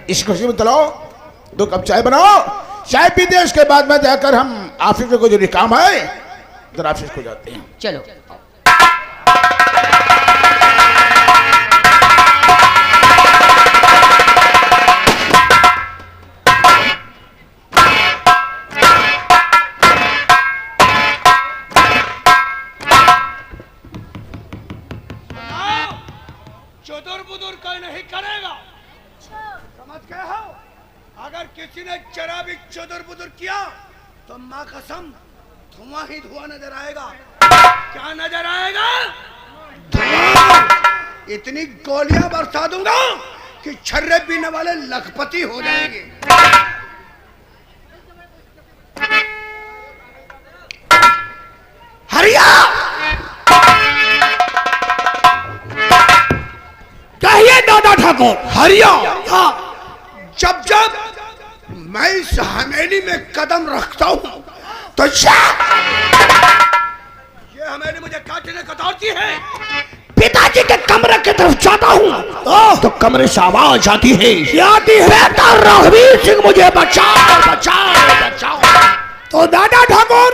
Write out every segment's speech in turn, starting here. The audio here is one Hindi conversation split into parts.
इस खुशी में चलो 2 कप चाय बनाओ, चाय पीते उसके बाद में जाकर हम ऑफिस को जो काम है उधर ऑफिस को जाते हैं। चलो। चुदुर बुदुर कोई नहीं करेगा, समझ गए हो? अगर किसी ने जरा भी चुदुर बुदुर किया तो माँ कसम धुआं ही धुआं नजर आएगा। क्या नजर आएगा? धुआं। इतनी गोलियां बरसा दूंगा कि छर्रे पीने वाले लखपति हो जाएंगे। हरिया कहिए दादा ठाकुर। हरिया, हाँ, जब जब मैं इस हवेली में कदम रखता हूँ तो ये हवेली मुझे काटने कतरती है। पिताजी के कमरे की तरफ जाता हूँ तो कमरे से आवाज आती है, बेटा रघुवीर सिंह मुझे बचाओ बचाओ बचाओ। तो दादा ठाकुर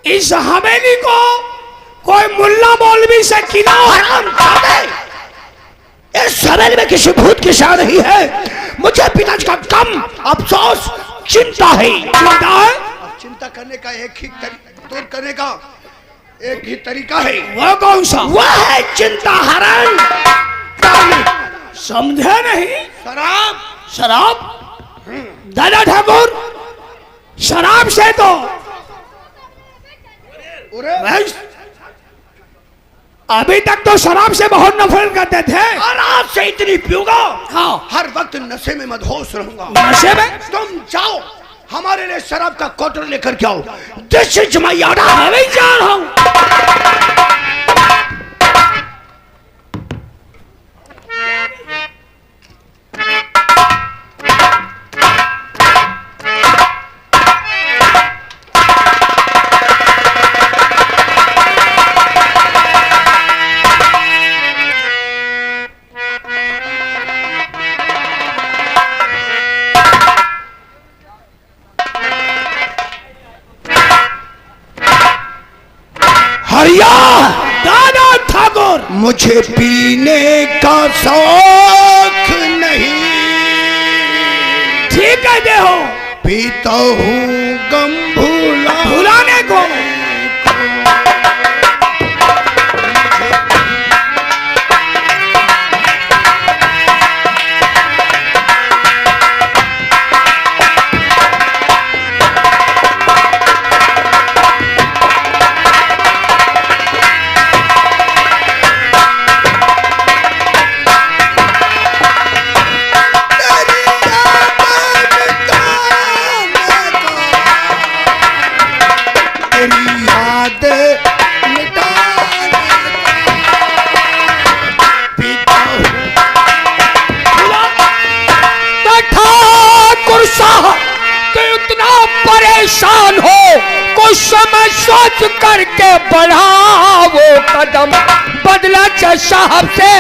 इस हवेली को कोई मुल्ला मौलवी से किनारे इस हवेली में किसी भूत की शान नहीं है। मुझे पिताजी का कम अफसोस चिंता है। चिंता है? चिंता करने का एक ही दूर करने का एक ही तरीका है। वो कौन सा? वह है चिंता हरण। समझे नहीं? शराब। शराब? दादा ठाकुर शराब से तो अभी तक तो शराब से बहुत नफरत करते थे और आज से इतनी पीऊंगा। हाँ। हर वक्त नशे में मदहोश रहूंगा। नशे में? तुम जाओ हमारे लिए शराब का क्वार्टर लेकर के आओ। This is my order. मैं जा रहा हूं। दादा ठाकुर मुझे पीने का शौक नहीं। ठीक है दे हो। पीता हूँ गम भुलाने को। परेशान हो कुछ समय सोच करके बढ़ा वो कदम। बदला साहब से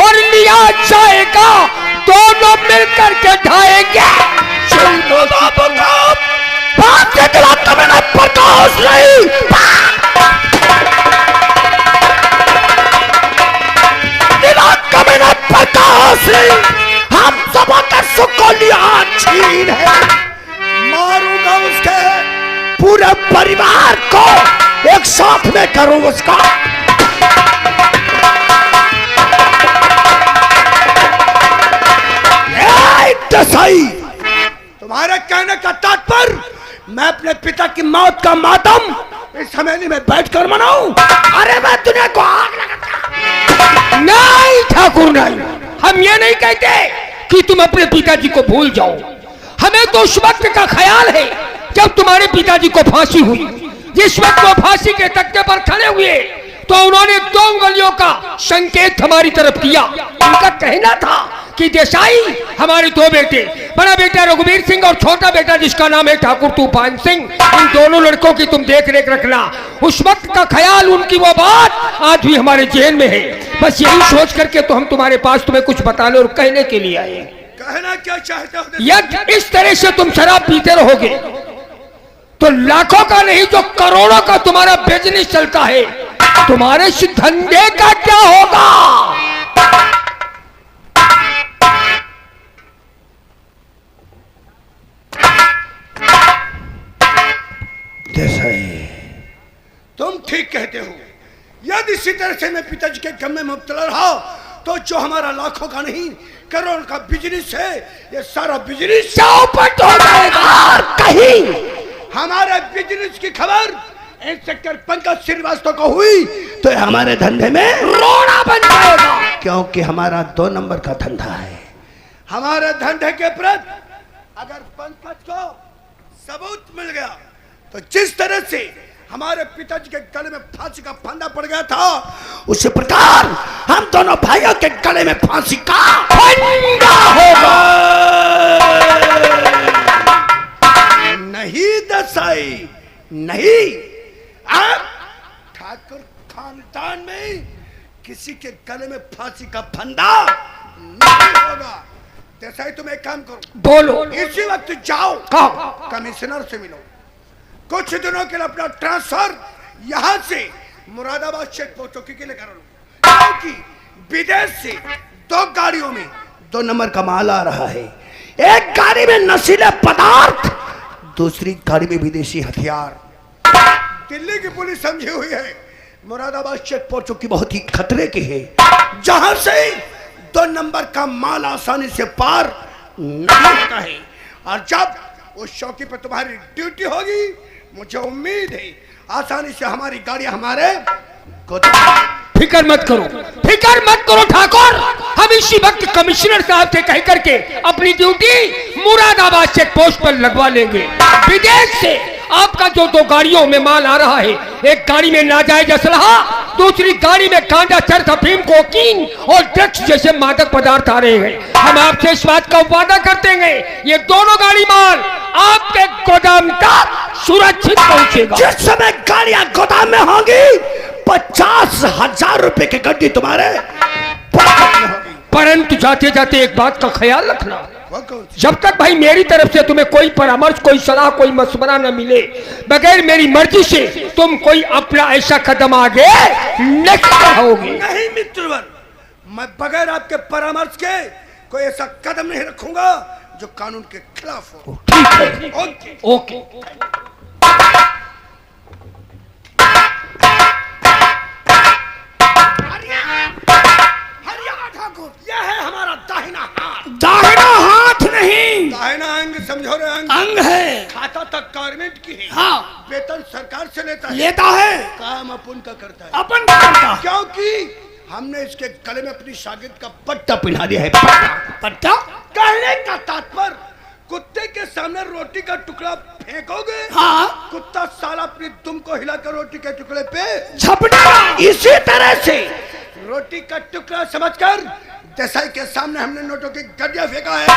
और लिया जाएगा, दोनों मिलकर के ढाएंगे। प्रकाश नहीं प्रकाश नहीं, हम सब का सुकोलिया छीन है। मारूंगा उसके पूरे परिवार को, एक साथ में करूं उसका। सही तुम्हारे कहने का तात्पर्य मैं अपने पिता की मौत का मातम इस हवेली में बैठकर मनाऊं? अरे मैं दुनिया को आग लगाता। नहीं ठाकुर नहीं, हम ये नहीं कहते कि तुम अपने पिताजी को भूल जाओ। हमें तो उस वक्त का ख्याल है जब तुम्हारे पिताजी को फांसी हुई। जिस वक्त वो फांसी के तख्ते पर खड़े हुए तो उन्होंने 2 उंगलियों का संकेत हमारी तरफ किया। उनका कहना था कि देसाई हमारे 2 बेटे, बड़ा बेटा रघुवीर सिंह और छोटा बेटा जिसका नाम है ठाकुर तूफान सिंह, इन दोनों लड़कों की तुम देख रेख रखना। उस वक्त का ख्याल, उनकी वो बात आज भी हमारे जेल में है। बस यही सोच करके तो हम तुम्हारे पास तुम्हें कुछ बताने और कहने के लिए आए। कहना क्या चाहते हो? यदि इस तरह से तुम शराब पीते रहोगे तो लाखों का नहीं जो करोड़ों का तुम्हारा बिजनेस चलता है, तुम्हारे इस धंधे का क्या होगा? तुम ठीक कहते हो। यदि इसी तरह से मैं पिताजी के गम में मुब्तला रहा तो जो हमारा लाखों का नहीं करोड़ का बिजनेस है, ये सारा बिजनेस चौपट हो जाएगा। और कहीं हमारे बिजनेस की खबर इंस्पेक्टर पंकज श्रीवास्तव को हुई तो ये हमारे धंधे में रोड़ा बन जाएगा। क्योंकि हमारा 2 नंबर का धंधा है। हमारे धंधे के प्रति अगर पंकज को सबूत मिल गया तो जिस तरह से हमारे पिताजी के गले में फांसी का फंदा पड़ गया था, उसी प्रकार हम दोनों भाइयों के गले में फांसी का फंदा होगा। नहीं दसाई, नहीं। अब ठाकुर खानदान में किसी के गले में फांसी का फंदा नहीं होगा। देसाई तुम एक काम करो, बोलो। इसी वक्त जाओ कहाँ? कमिश्नर से मिलो। कुछ दिनों के लिए अपना ट्रांसफर यहाँ से मुरादाबाद चेक पोस्ट चौकी के लिए कर लो, क्योंकि विदेश से 2 गाड़ियों में 2 नंबर का माल आ रहा है। एक गाड़ी में नशीले पदार्थ, दूसरी गाड़ी में विदेशी हथियार। दिल्ली की पुलिस समझी हुई है मुरादाबाद चेक पोस्ट चौकी बहुत ही खतरे की है, जहां से 2 नंबर का माल आसानी से पार नहीं होता है। और जब उस चौकी पर तुम्हारी ड्यूटी होगी, मुझे उम्मीद है आसानी से हमारी गाड़ी हमारे फिक्र मत करो, फिक्र मत करो ठाकुर। हम इसी वक्त कमिश्नर साहब से कह करके अपनी ड्यूटी मुरादाबाद चेक पोस्ट पर लगवा लेंगे। विदेश से आपका जो 2 गाड़ियों में माल आ रहा है, एक गाड़ी में नाजायज असलहा, दूसरी गाड़ी में गांजा, चरस, अफीम, कोकीन और ड्रग्स जैसे मादक पदार्थ आ रहे हैं। हम आपसे इस बात का वादा करते हैं, ये दोनों गाड़ी माल आपके गोदाम तक सुरक्षित पहुंचेगा। जिस समय गाड़ियां गोदाम में होंगी 50,000 रुपए की गड्डी तुम्हारे पॉकेट में होगी। परंतु जाते जाते एक बात का ख्याल रखना, वो कौन सी? जब तक भाई मेरी तरफ से तुम्हें कोई परामर्श, कोई सलाह, कोई मशवरा न मिले, बगैर मेरी मर्जी से तुम कोई अपना ऐसा कदम आगे नहीं बढ़ाओगे। नहीं मित्रवर, मैं बगैर आपके परामर्श के कोई ऐसा कदम नहीं रखूंगा जो कानून के खिलाफ हो। ठीक है, ओके। ओके। हरियाणा ठाकुर, यह है हमारा दाहिना हाथ। दाहिना हाथ नहीं, दाहिना अंग समझो रे, अंग है। खाता तक गवर्नमेंट की है, हाँ, वेतन सरकार से लेता है, लेता है, काम अपन का करता है। अपन का करता है। क्योंकि हमने इसके गले में अपनी शागिर्द का पट्टा पिला दिया है। पट्टा कहने का तात्पर्य, कुत्ते के सामने रोटी का टुकड़ा फेंकोगे, हाँ, कुत्ता साला अपनी दुम को हिलाकर रोटी के टुकड़े पे झपटा। इसी तरह से रोटी का टुकड़ा समझकर देसाई के सामने हमने नोटों की गड्डियां फेंका है,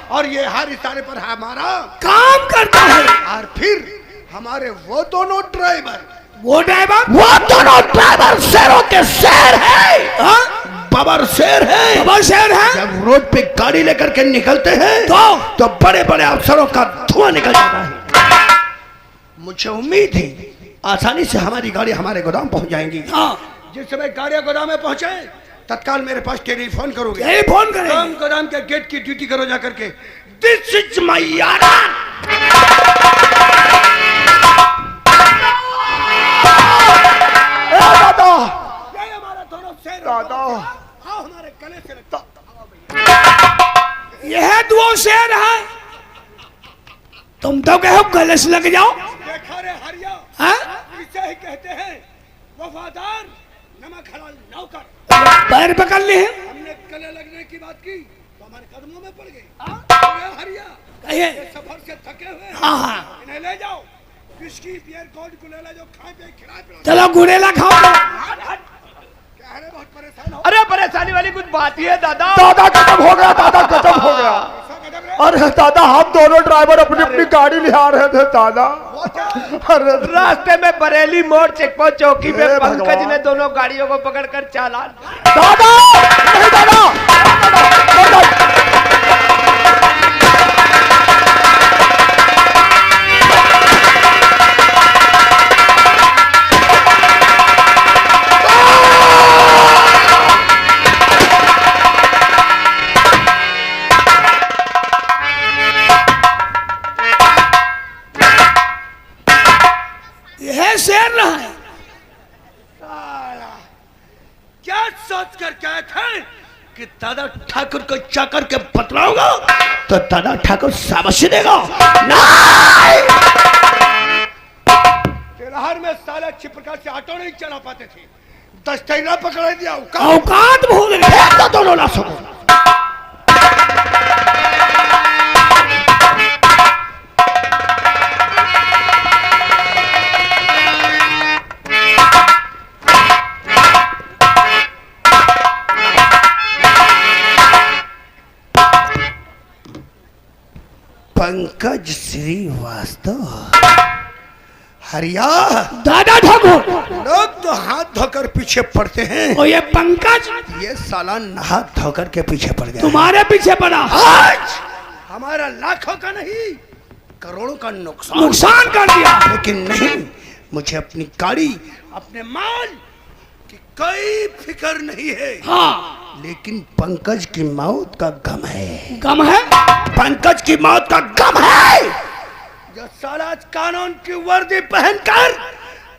और ये हर इशारे पर हमारा काम करता है। और फिर हमारे वो दोनों ड्राइवर वो दोनों ड्राइवर शेरों के शेर है। हाँ? बबर शेर है, बबर शेर है। जब रोड पे गाड़ी लेकर के निकलते हैं तो बड़े बड़े अफसरों का धुआं निकल जाता है। मुझे उम्मीद है आसानी से हमारी गाड़ी हमारे गोदाम पहुंच जाएंगी। हाँ। जिस समय गाड़ियां गोदाम में पहुंचे तत्काल मेरे पास टेलीफोन करोगे। टेलीफोन करेंगे। तुम गोदाम के गेट की ड्यूटी करो जाकर के। This is my order. दादा, ये हमारा दोनों शेर दादा, हाँ, हमारे गले से लगता। यह 2 शेर है। तुम तो कहो गले से लग जाओ। देखा रे हरिया, हाँ? इसे ही कहते हैं वफादार नमक हलाल नौकर। पैर पकड़ लिए हैं। हमने गले लगने की बात की तो हमारे कदमों में पड़ गए। हरिया, कहिए। ये सफर से थके हुए हैं, हाँ, हाँ। इन्हें ले जाओ, विस्की बियर कोल्ड को ले ले, जो खाए पे खिलाए पिलाए। चलो गुड़ेला खाओ। क्या है, बहुत परेशान हो। अरे परेशानी वाली कुछ बात ही है दादा। दादा खत्म हो गया, दादा खत्म हो गया। ऐसा कदम रे। अरे दादा, हम दोनों ड्राइवर अपनी अपनी गाड़ी ले आ रहे थे दादा। अरे रास्ते में बरेली मोड़ चेकपोस्ट चौकी पे हे पंकज भगवान। ने दोनों गाड़ियों को पकड़कर चालान। दादा, नहीं दादा, दादा, दादा। कि दादा ठाकुर को चाकर के बतलाऊंगा तो दादा ठाकुर शाबाशी देगा। नहीं! तिलहर में साले छिपका से ऑटो नहीं चला पाते थे, दस्तेला पकड़ा दिया। औकात भूल गए तो दोनों लाशों को। पंकज श्रीवास्तव, हरिया दादा ठाकुर, लोग तो हाथ धोकर पीछे पड़ते हैं और ये पंकज ये साला नहा धोकर के पीछे पड़ गया। तुम्हारे पीछे पड़ा। आज हमारा लाखों का नहीं करोड़ों का नुकसान कर दिया। लेकिन नहीं, मुझे अपनी गाड़ी अपने माल की कोई फिक्र नहीं है। हाँ, लेकिन पंकज की मौत का गम है। गम है? पंकज की मौत का गम है। जो साला आज कानून की वर्दी पहनकर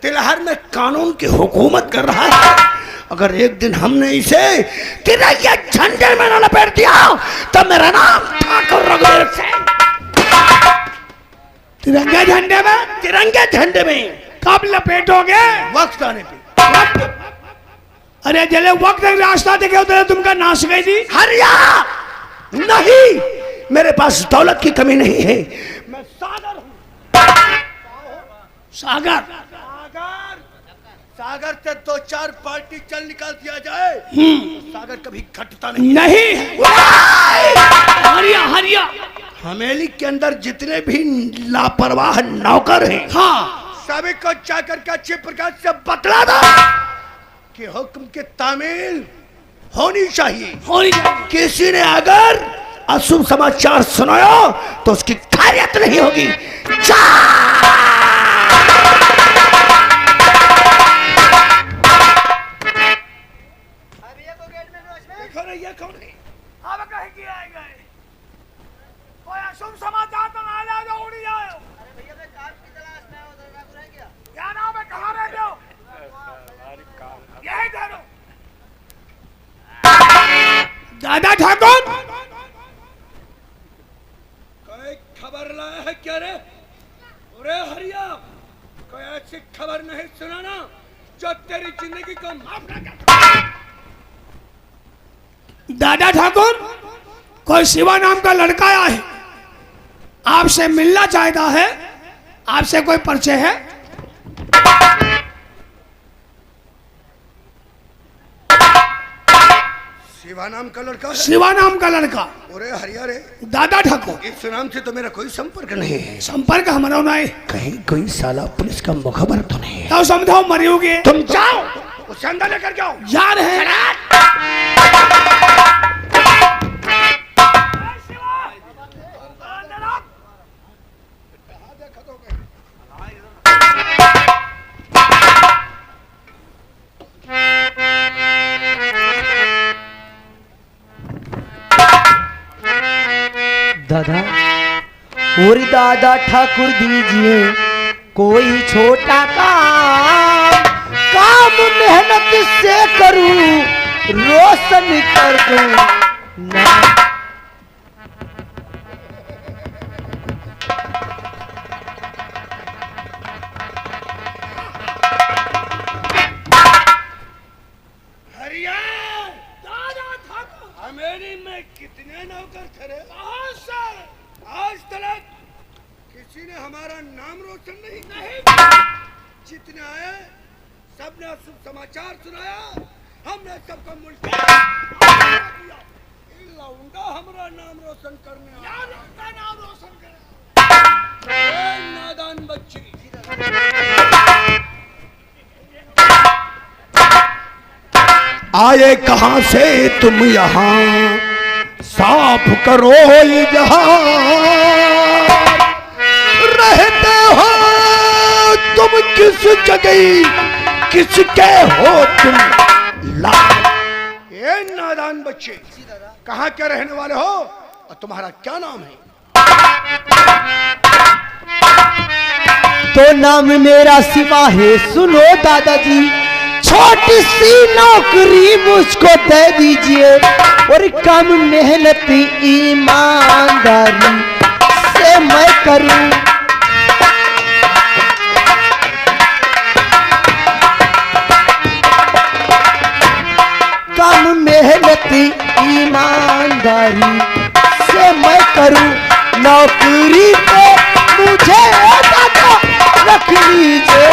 तिलहर में कानून की हुकूमत कर रहा है, अगर एक दिन हमने इसे तिरंगे झंडे में न लपेट दिया तो मेरा नाम ठाकुर रघुवीर सिंह। तिरंगे झंडे में? तिरंगे झंडे में कब लपेटोगे? वक्त आने पे। अरे जले वक्त रास्ता देखे उधर तुमका नाश गई थी। हरिया नहीं, मेरे पास दौलत की कमी नहीं है। मैं सागर हूँ। सागर? सागर, सागर से 2-4 पार्टी चल निकाल दिया जाए तो सागर कभी घटता नहीं। नहीं। हरिया हरिया, हवेली के अंदर जितने भी लापरवाह नौकर हैं, हाँ, सभी को जाकर के अच्छे प्रकार से बतला दो कि हुक्म की तामील होनी चाहिए। होनी चाहिए। किसी ने अगर अशुभ समाचार सुनाया तो उसकी खैरियत नहीं होगी। देखो ना, ये कौन है? अब कहीं की आए गए? कोई अशुभ समाचार तो ना लाओ जो उड़ी जाए। अरे भैया मैं कार की तलाश में हूं, उधर रख रहे क्या? क्या नाम है, कहां रहते हो? यही ठहरो। दादा ठाकुर, कोई खबर लाया है क्या रे? अरे हरिया, कोई ऐसी खबर नहीं सुनाना जो तेरी जिंदगी को माफ न कर। दादा ठाकुर, कोई शिवा नाम का लड़का आया है, आपसे मिलना चाहता है। आपसे कोई परिचय है? शिवा नाम का लड़का है? शिवा नाम का लड़का। अरे हरिया रे, दादा ठाकुर, इस नाम से तो मेरा कोई संपर्क नहीं है। संपर्क हमारा नहीं। कहीं कोई साला पुलिस का मुखबर तो नहीं है? तो समझाओ मरियोगे। तुम जाओ, उसे अंदर लेकर जाओ। जा रहे हैं। दादा, और दादा ठाकुर दीजिए कोई छोटा काम, काम मेहनत से करूं, रोशन कर दूं ना। हरिया, दादा ठाकुर, हमेरी में कितने नौकर थे? बहुत सारे। आज तक किसी ने हमारा नाम रोशन नहीं। जितने आए सबने अशुभ समाचार सुनाया, हमने सबको मुल्क लौंडा हमारा नाम रोशन करने आया। नाम रोशन करे नादान बच्ची। आए कहां से तुम यहाँ, साफ करो जहां, रहते हो तुम किस जगह, किसके हो तुम ला। ये नादान बच्चे, कहाँ के रहने वाले हो और तुम्हारा क्या नाम है? तो नाम मेरा शिवा है, सुनो दादाजी। छोटी सी नौकरी मुझको दे दीजिए और कम मेहनत ईमानदारी से मैं करूं। कम मेहनत ईमानदारी से मैं करूं, नौकरी पे मुझे दादा रख लीजिए।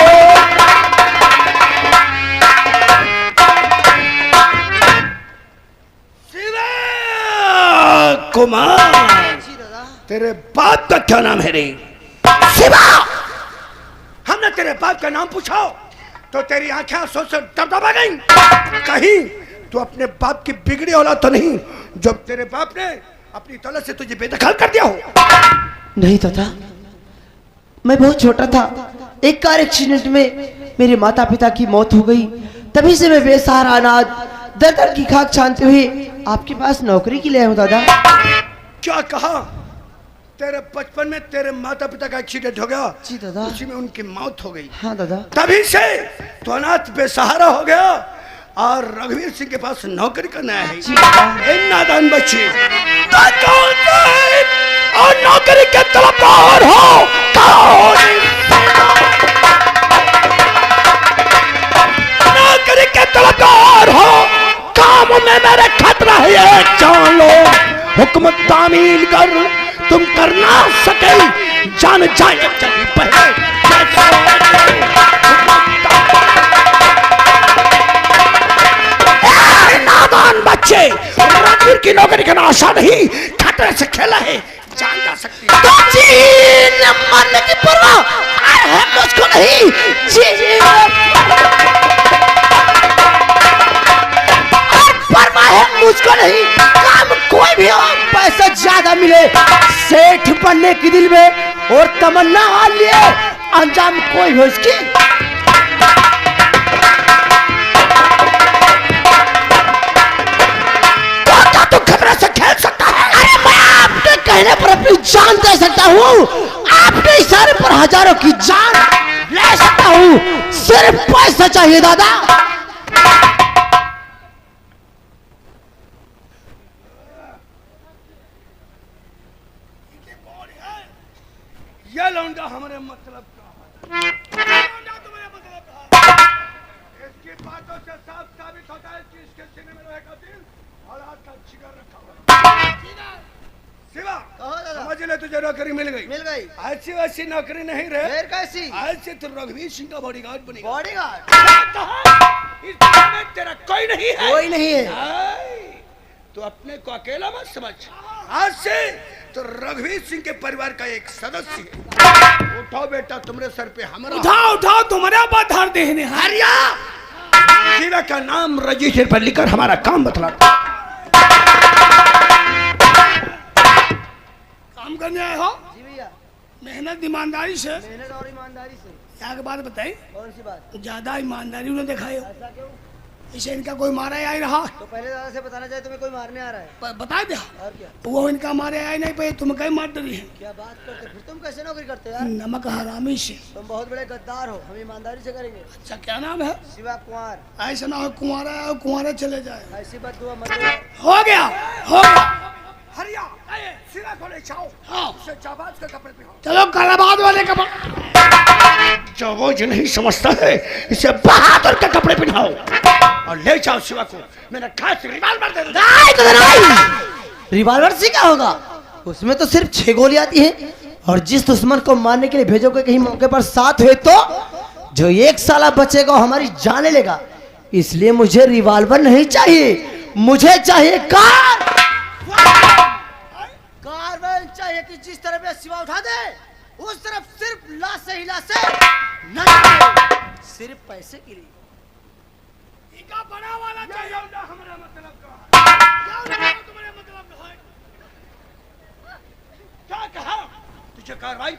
शिवा कुमार, तेरे बाप का क्या नाम है रे? शिवा, हमने तेरे बाप का नाम पूछा तो तेरी आंखें सोच से दबदबा गई। कहीं तू अपने बाप की बिगड़ी औलाद तो नहीं जब तेरे बाप ने अपनी दौलत से तुझे बेदखल कर दिया हो? नहीं दादा, मैं बहुत छोटा था, एक कार एक्सीडेंट में मेरे माता पिता की मौत हो गई। तभी से मैं बेसहारा अनाथ दर दर की खाक छानते हुए आपके पास नौकरी के लिए आया हूँ दादा। क्या कहा? तेरे बचपन में तेरे माता पिता का एक्सीडेंट हो गया? जी दादा। उसी में उनकी मौत हो गई। हाँ दादा। तभी से तो अनाथ बेसहारा हो गया और रघुवीर सिंह के पास नौकरी करना है। जी दादा। इन नादान बच्चे और नौकरी के तलबगार हो। नौकरी के तलबगार हो, काम में मेरे खतरा है। जान लो हुक्म तामील कर, तुम कर ना सके जान जाए चली पहले। नादान बच्चे, रघुवीर की नौकरी का आशा नहीं, खतरे से खेला है, जान जा सकती है। तो जी मरने की परवाह है मुझको नहीं। जी परवाह है मुझको नहीं। काम कोई भी हो, पैसा ज्यादा मिले, सेठ बनने की दिल में और तमन्ना आ लिए, अंजाम कोई हो इसकी। तो खतरे से खेल सकता है। अरे मैं आपके कहने पर अपनी जान दे सकता हूँ, आपके इशारे पर हजारों की जान ले सकता हूँ, सिर्फ पैसा चाहिए दादा। ये लौंडा हमारे मतलब का है। लौंडा तुम्हारे मतलब का है। इसकी बातों से साफ साबित होता है कि इसके सीने में लोहे का दिल और हाथ का जिगर रखा हुआ है। शिवा, समझ ले तुझे नौकरी मिल गई। मिल गई। ऐसी वैसी नौकरी नहीं रहे, कैसी आज से तू रघुवीर सिंह का बॉडीगार्ड बनेगा। बॉडीगार्ड? इस दुनिया में तेरा कोई नहीं है। कोई नहीं है। तो अपने को अकेला मत समझ, आज से तो रघुवीर सिंह के परिवार का एक सदस्य है। उठाओ बेटा, तुम्हारे सर पे हमारा। उठाओ उठाओ, तुम्हारा बात हर देने हरिया शिवा का नाम रजिस्टर पर लिखकर हमारा काम बतला। काम करने आए हो? जी भैया। मेहनत ईमानदारी से। मेहनत और ईमानदारी से। क्या के बात बताई? कौन सी बात? ज्यादा ईमानदारी उन्हें दिखाई हो, ऐसा क्यों? इसे इनका कोई मारा ही रहा। तो पहले दादा से बताना चाहिए, तुम्हें कोई मारने आ रहा है। बता दिया और क्या? वो इनका मारे आए नहीं पे, तुम कहीं मार डरी है। क्या बात करते, फिर तुम कैसे नौकरी करते हो यार? नमक हरामी से। तुम बहुत बड़े गद्दार हो, हम ईमानदारी से करेंगे। अच्छा क्या नाम है? शिवा कुमार। ऐसा ना हो कुंवारा है और कुंवारे चले जाए। ऐसी बात दुआ मत दो। हो गया हो गया। हरिया शिवा को ले जाओ। हाँ। उसे जाबाज के कपड़े पहनाओ। चलो कलाबाद वाले का जो वो जो नहीं समझता है, इसे बहादुर के कपड़े पहनाओ और ले जाओ शिवा को। मेरा खास रिवाल्वर दे दो। रिवॉल्वर से क्या होगा? उसमें तो सिर्फ 6 गोली आती है, और जिस दुश्मन को मारने के लिए भेजोगे कहीं मौके पर साथ हुए तो जो एक साला बचेगा वो हमारी जान ले लेगा। इसलिए मुझे रिवॉल्वर नहीं चाहिए, मुझे चाहिए कार। कार चाहिए कि जिस तरफ से शिवा उठा दे उस तरफ सिर्फ लाश से हिला से न जाए, सिर्फ पैसे के लिए। इनका बड़ा वाला चाहिए। हमारा मतलब का है। तुम्हारे मतलब का है। क्या कहा? तुझे कार्रवाई